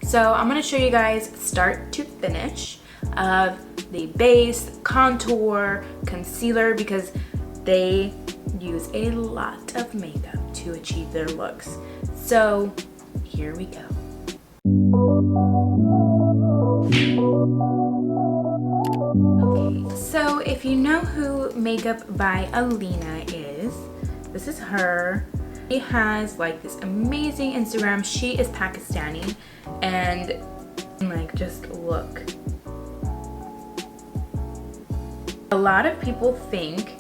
So I'm going to show you guys start to finish of the base, contour, concealer, because they use a lot of makeup to achieve their looks. So here we go. Okay, so if you know who Makeup by Alina is, this is her. She has like this amazing Instagram. She is Pakistani, and like, just look. A lot of people think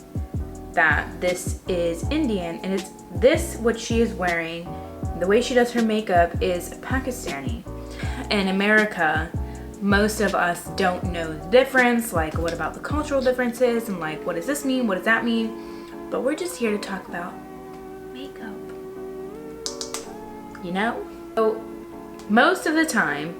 that this is Indian, and it's this, what she is wearing, the way she does her makeup is Pakistani. In America, most of us don't know the difference, like what about the cultural differences, and like what does this mean, what does that mean? But we're just here to talk about makeup, you know? So most of the time,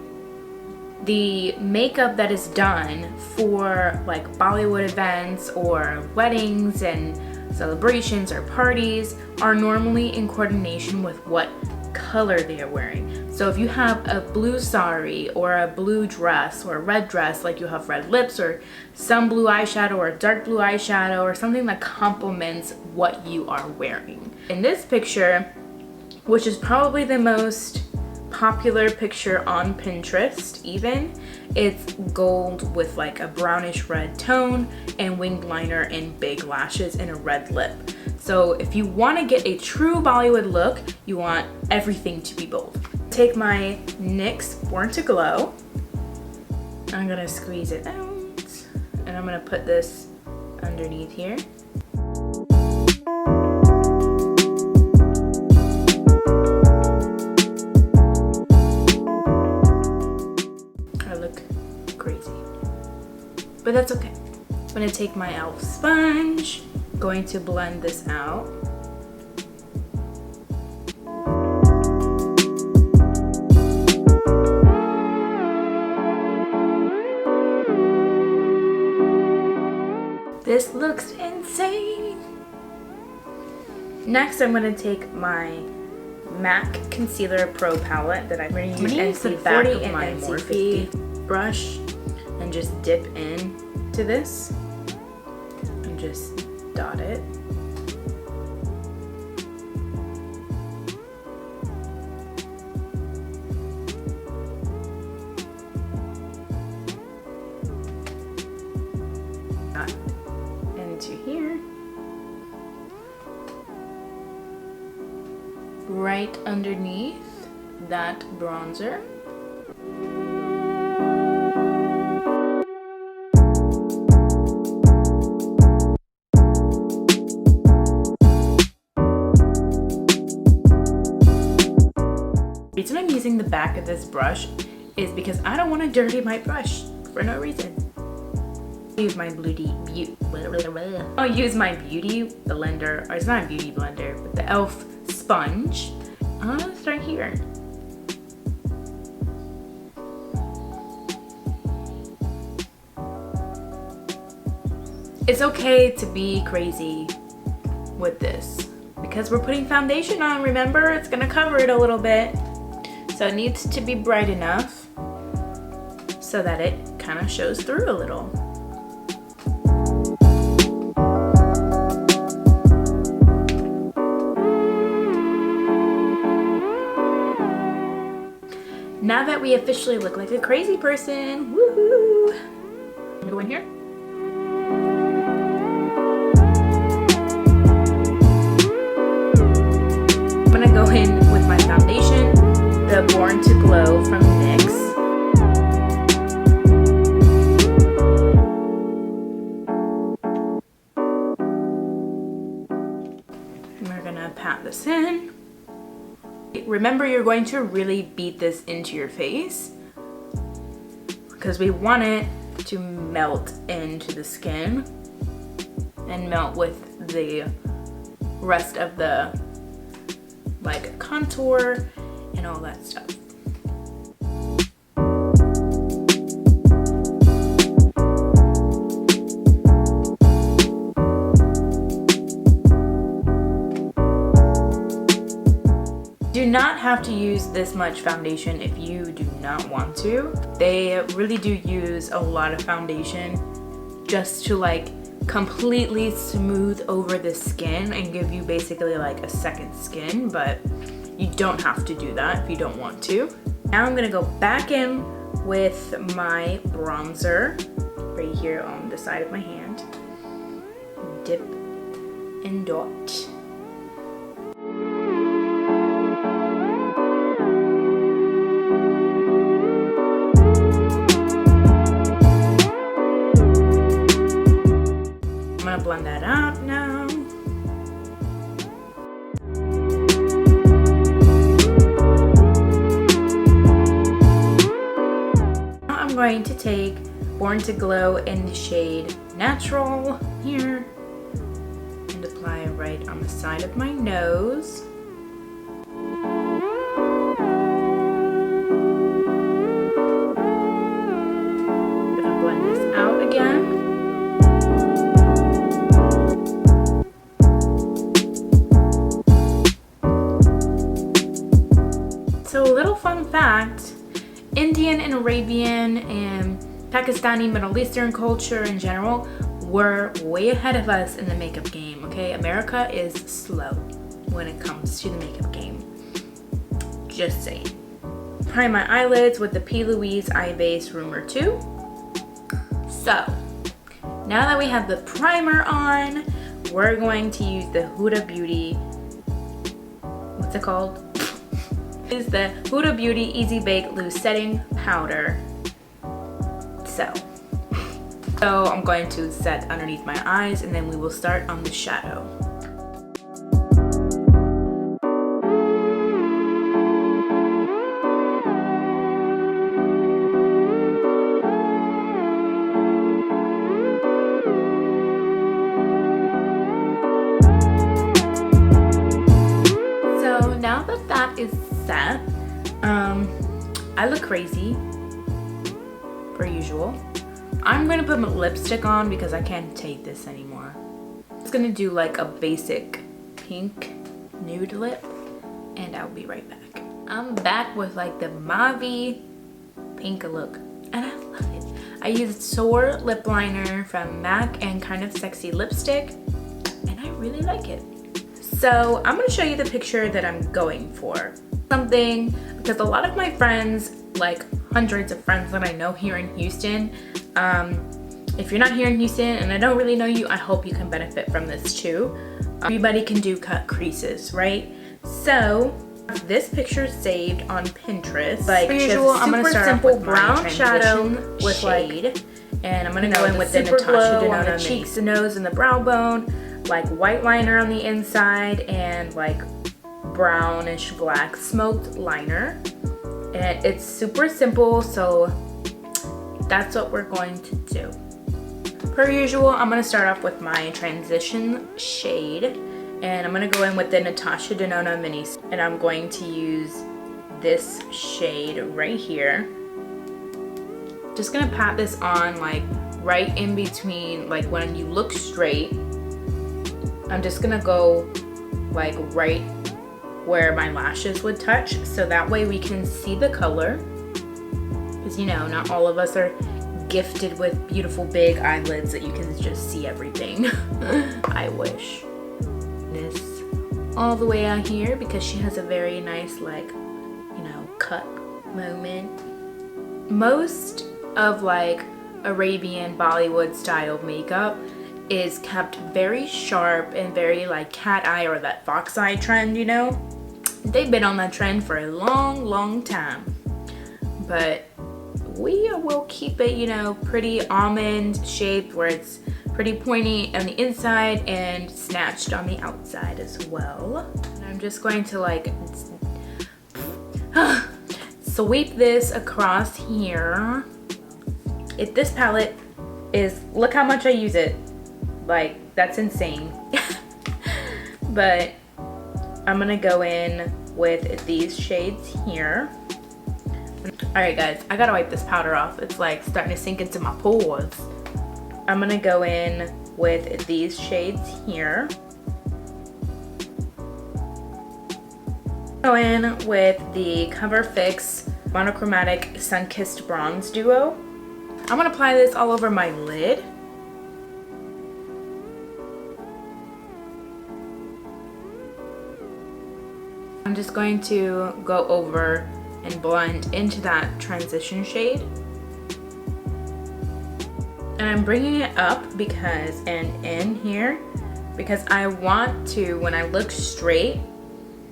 the makeup that is done for like Bollywood events or weddings and celebrations or parties are normally in coordination with what color they are wearing. So if you have a blue sari or a blue dress or a red dress, like you have red lips or some blue eyeshadow or dark blue eyeshadow or something that complements what you are wearing. In this picture, which is probably the most popular picture on Pinterest even, it's gold with like a brownish red tone and winged liner and big lashes and a red lip. So if you want to get a true Bollywood look, you want everything to be bold. Take my NYX Born to Glow. I'm gonna squeeze it out and I'm gonna put this underneath here. Crazy, but that's okay. I'm gonna take my e.l.f. sponge, going to blend this out. This looks insane. Next, I'm gonna take my MAC Concealer Pro palette that I'm gonna use NC40 and NC50 brush, and just dip in to this and just dot it. Dot into here. Right underneath that bronzer. The reason I'm using the back of this brush is because I don't want to dirty my brush for no reason. I'll use my beauty blender, or it's not a beauty blender, but the e.l.f. sponge. I'm gonna start here. It's okay to be crazy with this because we're putting foundation on, remember? It's gonna cover it a little bit. So it needs to be bright enough so that it kind of shows through a little. Now that we officially look like a crazy person, woohoo! I'm gonna go in here. I'm gonna go in with my foundation, the Born to Glow from NYX. And we're gonna pat this in. Remember, you're going to really beat this into your face because we want it to melt into the skin and melt with the rest of the like contour and all that stuff. Do not have to use this much foundation if you do not want to. They really do use a lot of foundation just to like completely smooth over the skin and give you basically like a second skin, but you don't have to do that if you don't want to. Now I'm gonna go back in with my bronzer right here on the side of my hand. Dip and dot. I'm gonna blend that out now. Now I'm going to take Born to Glow in the shade Natural here and apply it right on the side of my nose. Gonna blend this out again. So a little fun fact, Indian and Arabian and Pakistani, Middle Eastern culture in general were way ahead of us in the makeup game, okay? America is slow when it comes to the makeup game. Just saying. Prime my eyelids with the P. Louise Eye Base Rumor 2. So, now that we have the primer on, we're going to use the Huda Beauty, what's it called? Is the Huda Beauty Easy Bake Loose Setting Powder. So I'm going to set underneath my eyes and then we will start on the shadow. So now that that is set, I look crazy per usual. I'm gonna put my lipstick on because I can't take this anymore. I'm just gonna do like a basic pink nude lip and I'll be right back. I'm back with like the mauve pink look and I love it. I used Soar lip liner from MAC and Kind of Sexy lipstick and I really like it. So I'm gonna show you the picture that I'm going for. Something, because a lot of my friends, like hundreds of friends that I know here in Houston, if you're not here in Houston and I don't really know you, I hope you can benefit from this too. Everybody can do cut creases, right? So this picture saved on Pinterest. Like usual, I'm gonna start off with brown shadow with shade, like, and I'm gonna go in with the Natasha Denona on the cheeks, the nose, and the brow bone, like white liner on the inside, and like brownish black smoked liner. And it's super simple, so that's what we're going to do. Per usual, I'm gonna start off with my transition shade, and I'm gonna go in with the Natasha Denona Mini, and I'm going to use this shade right here. Just gonna pat this on like right in between, like when you look straight. I'm just gonna go like right where my lashes would touch, so that way we can see the color. Because you know, not all of us are gifted with beautiful big eyelids that you can just see everything. I wish. This all the way out here because she has a very nice, like, you know, cut moment. Most of like Arabian Bollywood style makeup is kept very sharp and very like cat eye or that fox eye trend, you know? They've been on that trend for a long time. But we will keep it, you know, pretty almond shaped where it's pretty pointy on the inside and snatched on the outside as well. And I'm just going to like sweep this across here. This palette is, look how much I use it. Like, that's insane. But I'm gonna go in with these shades here. Alright guys, I gotta wipe this powder off. It's like starting to sink into my pores. I'm gonna go in with these shades here. Go in with the Cover Fix Monochromatic Sun-Kissed Bronze Duo. I'm gonna apply this all over my lid. I'm just going to go over and blend into that transition shade. And I'm bringing it up because, and in here, because I want to, when I look straight,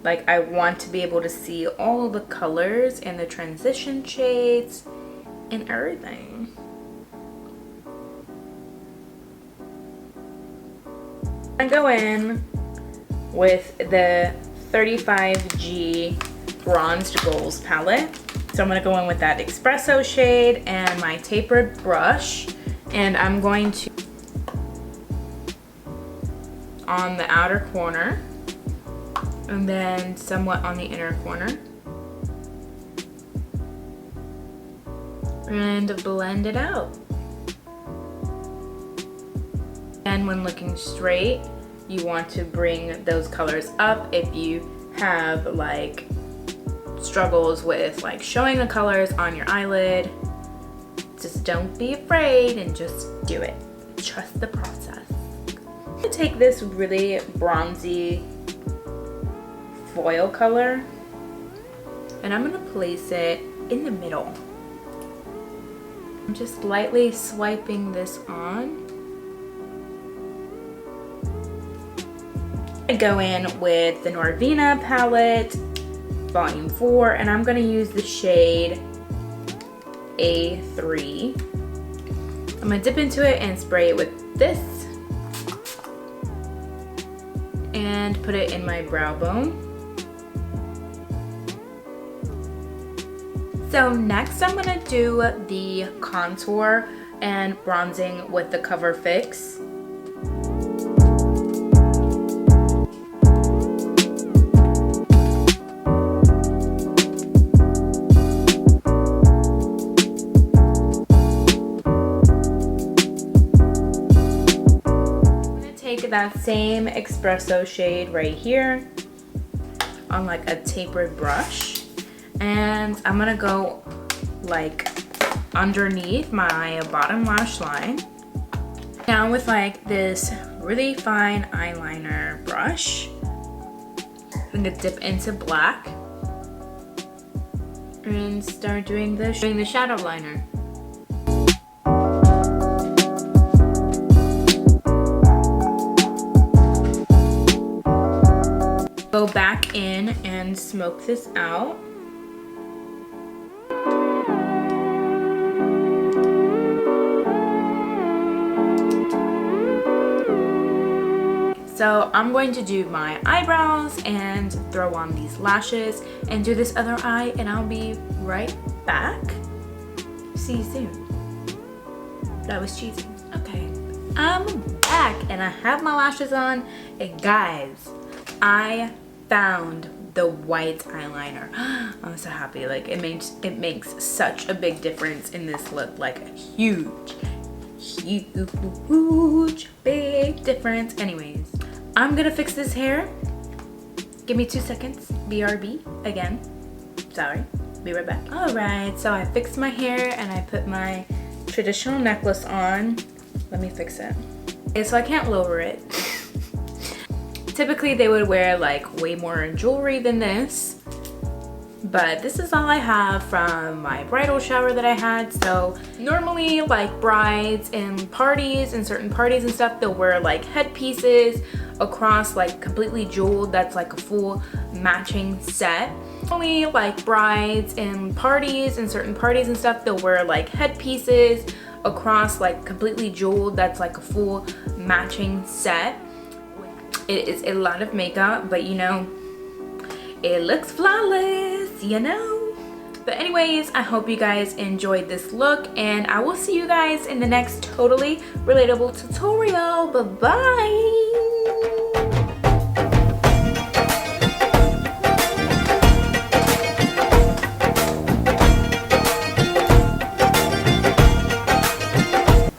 like I want to be able to see all the colors and the transition shades and everything. I go in with the 35G Bronzed Goals palette. So I'm gonna go in with that espresso shade and my tapered brush, and I'm going to, on the outer corner, and then somewhat on the inner corner, and blend it out. And when looking straight, you want to bring those colors up. If you have like struggles with like showing the colors on your eyelid, just don't be afraid and just do it. Trust the process. I'm gonna take this really bronzy foil color and I'm gonna place it in the middle. I'm just lightly swiping this on. I go in with the Norvina palette, volume 4, and I'm gonna use the shade A3. I'm gonna dip into it and spray it with this and put it in my brow bone. So next I'm gonna do the contour and bronzing with the Cover Fix. Take that same espresso shade right here on like a tapered brush, and I'm gonna go like underneath my bottom lash line. Now with like this really fine eyeliner brush, I'm gonna dip into black and start doing the shadow liner. Go back in and smoke this out. So I'm going to do my eyebrows and throw on these lashes and do this other eye, and I'll be right back. See you soon. That was cheesy. Okay, I'm back and I have my lashes on, and guys, I found the white eyeliner. I'm so happy. Like it makes such a big difference in this look. Like a huge big difference. Anyways, I'm gonna fix this hair. Give me 2 seconds. BRB again. Sorry. Be right back. All right. So I fixed my hair and I put my traditional necklace on. Let me fix it. Okay, so I can't lower it. Typically they would wear like way more jewelry than this, but this is all I have from my bridal shower that I had. So normally like brides and parties and certain parties and stuff, they'll wear like headpieces across like completely jeweled, that's like a full matching set. Only like brides and parties and certain parties and stuff, they'll wear like headpieces across like completely jeweled, that's like a full matching set. It is a lot of makeup, but you know, it looks flawless, you know? But anyways, I hope you guys enjoyed this look, and I will see you guys in the next totally relatable tutorial. Bye-bye!